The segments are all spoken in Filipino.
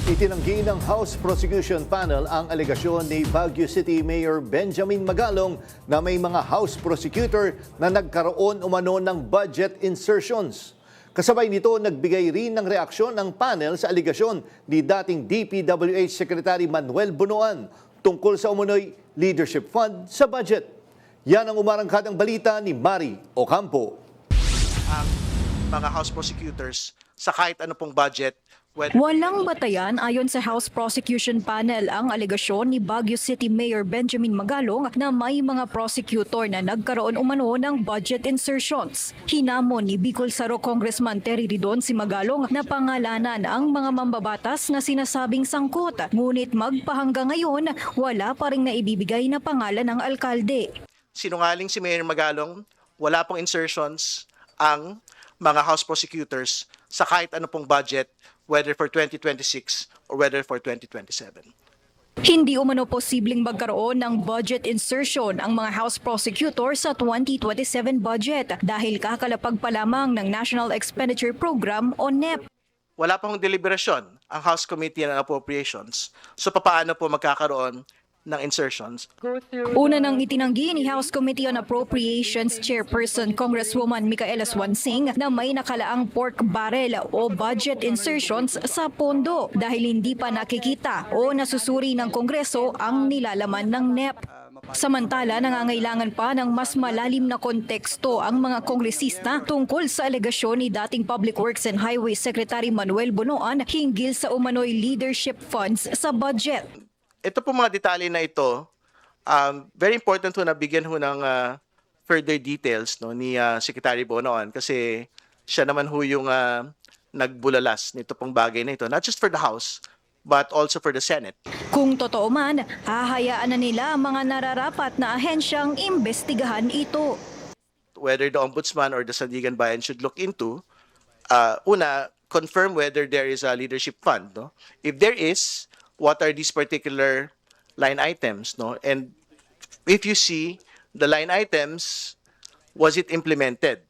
Itinanggi ng House Prosecution Panel ang alegasyon ni Baguio City Mayor Benjamin Magalong na may mga House Prosecutor na nagkaroon umano ng budget insertions. Kasabay nito, nagbigay rin ng reaksyon ang panel sa alegasyon ni dating DPWH Secretary Manuel Bunuan tungkol sa umunoy leadership fund sa budget. Yan ang umarangkadang balita ni Mari Ocampo. Ang mga House Prosecutors sa kahit ano pong budget. Walang batayan ayon sa House Prosecution Panel ang alegasyon ni Baguio City Mayor Benjamin Magalong na may mga prosecutor na nagkaroon umano ng budget insertions. Hinamon ni Bicol Saro Congressman Terry Ridon si Magalong na pangalanan ang mga mambabatas na sinasabing sangkot. Ngunit magpahanggang ngayon, wala pa ring naibibigay na pangalan ng alkalde. Sinungaling si Mayor Magalong, wala pong insertions ang mga House Prosecutors sa kahit ano pong budget, whether for 2026 or whether for 2027. Hindi umano posibleng magkaroon ng budget insertion ang mga House Prosecutor sa 2027 budget dahil kakalapag pa lamang ng National Expenditure Program o NEP. Wala pong deliberasyon ang House Committee on Appropriations. So papaano po magkakaroon ng insertions? Una nang itinanggi ni House Committee on Appropriations Chairperson Congresswoman Micaela Swansing na may nakalaang pork barrel o budget insertions sa pondo dahil hindi pa nakikita o nasusuri ng Kongreso ang nilalaman ng NEP. Samantala, nangangailangan pa ng mas malalim na konteksto ang mga kongresista tungkol sa alegasyon ni dating Public Works and Highways Secretary Manuel Bunuan hinggil sa umano'y leadership funds sa budget. Ito po mga detalye na ito, very important ho na bigyan ho ng further details no, ni Secretary Bunuan kasi siya naman ho yung nagbulalas nito pong bagay na ito, not just for the House, but also for the Senate. Kung totoo man, hahayaan na nila ang mga nararapat na ahensyang imbestigahan ito. Whether the Ombudsman or the Sandigan Bayan should look into, una, confirm whether there is a leadership fund. No? If there is, what are these particular line items? No? And if you see the line items, was it implemented?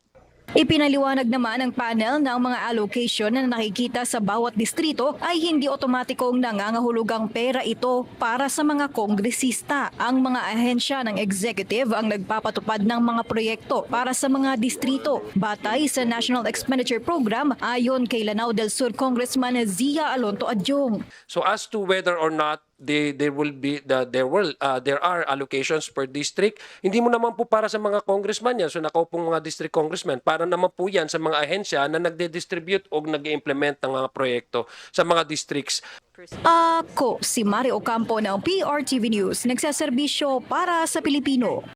Ipinaliwanag naman ng panel na ang mga allocation na nakikita sa bawat distrito ay hindi otomatikong nangangahulugang pera ito para sa mga kongresista. Ang mga ahensya ng executive ang nagpapatupad ng mga proyekto para sa mga distrito. Batay sa National Expenditure Program, ayon kay Lanao del Sur Congressman Zia Alonto Adjong. So as to whether or not there are allocations per district, hindi mo naman po para sa mga congressman yan. So nakaupong mga district congressmen, para naman po yan sa mga ahensya na nagde-distribute o nag-implement ng mga proyekto sa mga districts. Ako si Mari Ocampo ng PRTV News, nagsaserbisyo para sa Pilipino.